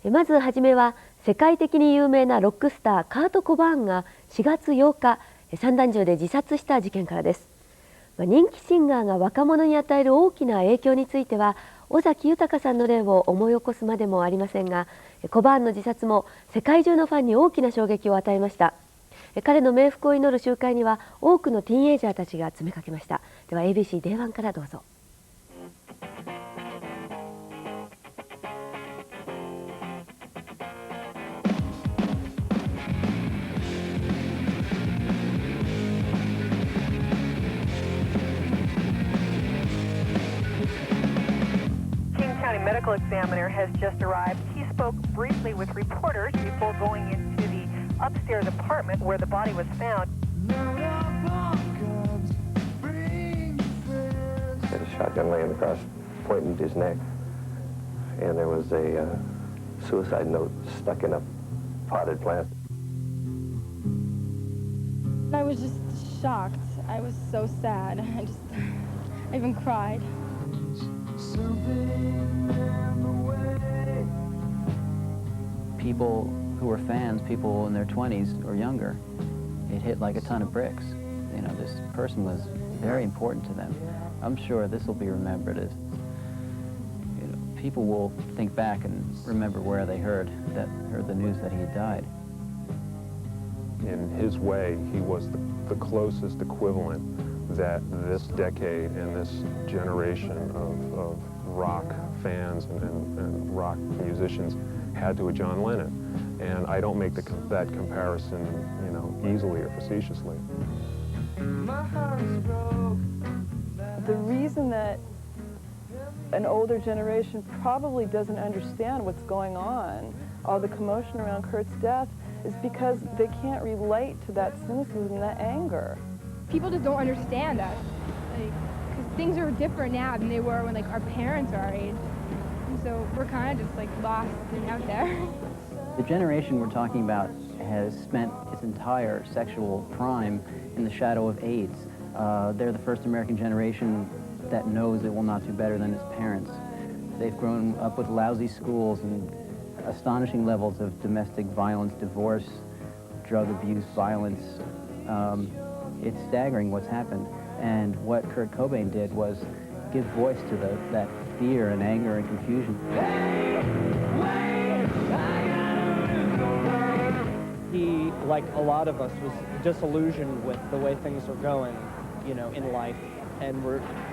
まずはじめは世界的に有名なロックスターカート・コバーンが4月8日散弾銃で自殺した事件からです。人気シンガーが若者に与える大きな影響については尾崎豊さんの例を思い起こすまでもありませんが、コバーンの自殺も世界中のファンに大きな衝撃を与えました。彼の冥福を祈る集会には多くのティーンエイジャーたちが詰めかけました。では ABC 電話からどうぞ。Medical examiner has just arrived. He spoke briefly with reporters before going into the upstairs apartment where the body was found. He had a shotgun laying across, pointing to his neck, and there was a suicide note stuck in a potted plant. I was just shocked. I was so sad. I even cried. People who were fans, people in their 20s or younger, it hit like a ton of bricks. You know, this person was very important to them. I'm sure this will be remembered as, you know, people will think back and remember where they heard the news that he had died. In his way, he was the closest equivalent that this decade and this generation of rock fans and rock musicians had to a John Lennon. And I don't make that comparison, you know, easily or facetiously. The reason that an older generation probably doesn't understand what's going on, all the commotion around Kurt's death, is because they can't relate to that cynicism and that anger. People just don't understand us, because things are different now than they were when our parents are our age. And so we're kind of just lost and out there. The generation we're talking about has spent its entire sexual prime in the shadow of AIDS. They're the first American generation that knows it will not do better than its parents. They've grown up with lousy schools and astonishing levels of domestic violence, divorce, drug abuse, violence. It's staggering what's happened. And what Kurt Cobain did was give voice to that fear and anger and confusion. He, like a lot of us, was disillusioned with the way things are going, you know, in life. And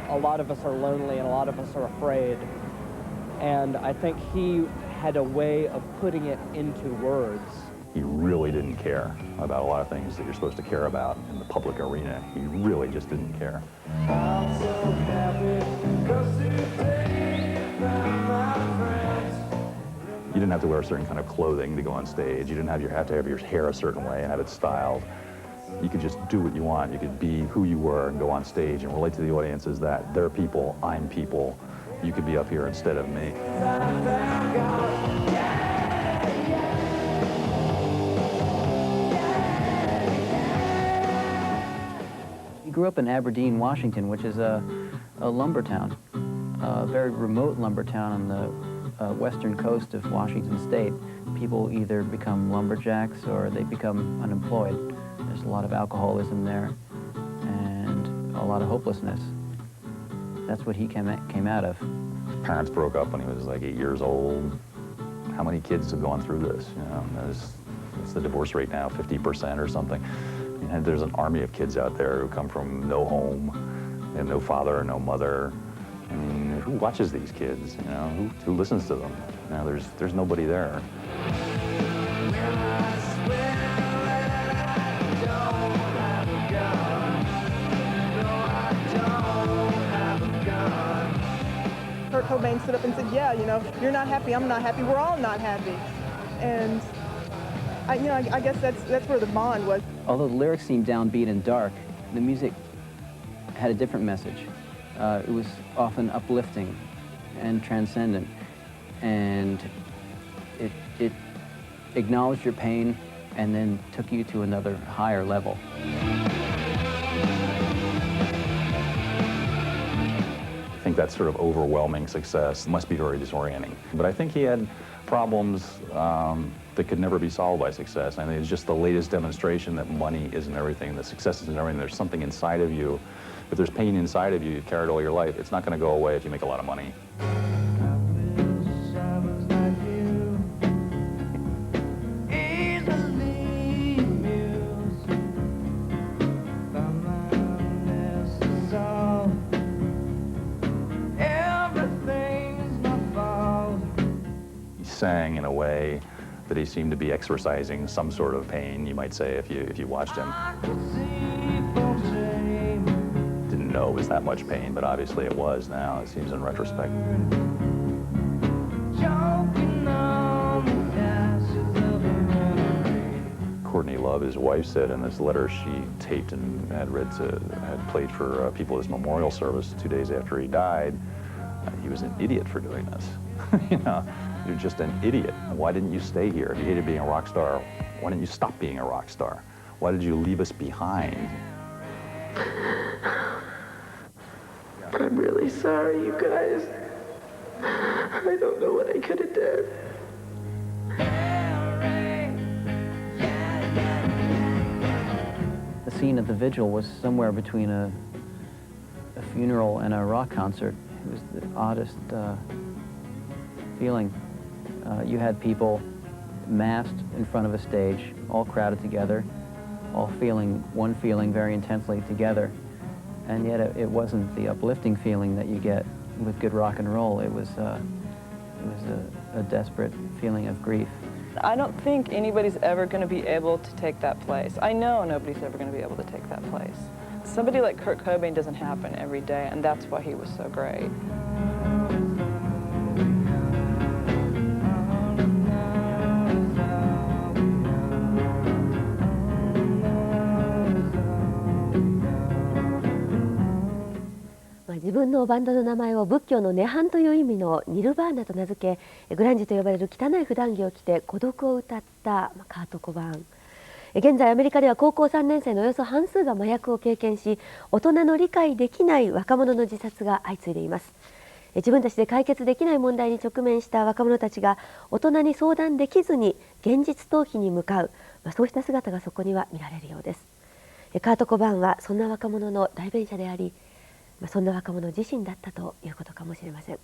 a lot of us are lonely and a lot of us are afraid. And I think he had a way of putting it into words. He really didn't care about a lot of things that you're supposed to care about in the public arena. He really just didn't care. You didn't have to wear a certain kind of clothing to go on stage. You didn't have to have your hair a certain way and have it styled. You could just do what you want. You could be who you were and go on stage and relate to the audience as that. They're people, I'm people. You could be up here instead of me. He grew up in Aberdeen, Washington, which is a lumber town, a very remote lumber town on the western coast of Washington State. People either become lumberjacks or they become unemployed. There's a lot of alcoholism there and a lot of hopelessness. That's what he came out of. His parents broke up when he was like 8 years old. How many kids have gone through this? You know, it's the divorce rate now, 50% or something. And there's an army of kids out there who come from no home, and no father, no mother. I mean, who watches these kids? You know, who listens to them? You know, there's nobody there. Kurt Cobain stood up and said, yeah, you know, you're not happy, I'm not happy, we're all not happy. And I guess that's where the bond was. Although the lyrics seemed downbeat and dark, the music had a different message. It was often uplifting and transcendent, and it acknowledged your pain and then took you to another higher level. I think that sort of overwhelming success must be very disorienting. But I think he had problems that could never be solved by success. I think it's just the latest demonstration that money isn't everything, that success isn't everything. There's something inside of you. If there's pain inside of you, you've carried all your life, it's not going to go away if you make a lot of money. Sang in a way that he seemed to be exercising some sort of pain, you might say, if you watched him. Didn't know it was that much pain, but obviously it was now, it seems in retrospect. Courtney Love, his wife, said in this letter she taped and had played for people at his memorial service 2 days after he died, he was an idiot for doing this. You know, you're just an idiot. Why didn't you stay here? If you hated being a rock star, why didn't you stop being a rock star? Why did you leave us behind? I'm really sorry, you guys. I don't know what I could have done. The scene at the vigil was somewhere between a funeral and a rock concert. It was the oddest feeling. You had people massed in front of a stage, all crowded together, all feeling one feeling very intensely together, and yet it wasn't the uplifting feeling that you get with good rock and roll. It was a desperate feeling of grief. I don't think anybody's ever going to be able to take that place. I know nobody's ever going to be able to take that place. Somebody like Kurt Cobain doesn't happen every day, and that's why he was so great.自分のバンドの名前を仏教の涅槃という意味のニルバーナと名付け、グランジと呼ばれる汚い普段着を着て孤独を歌ったカート・コバーン。現在アメリカでは高校3年生のおよそ半数が麻薬を経験し、大人の理解できない若者の自殺が相次いでいます。自分たちで解決できない問題に直面した若者たちが大人に相談できずに現実逃避に向かう、そうした姿がそこには見られるようです。カート・コバーンはそんな若者の代弁者であり、そんな若者自身だったということかもしれません。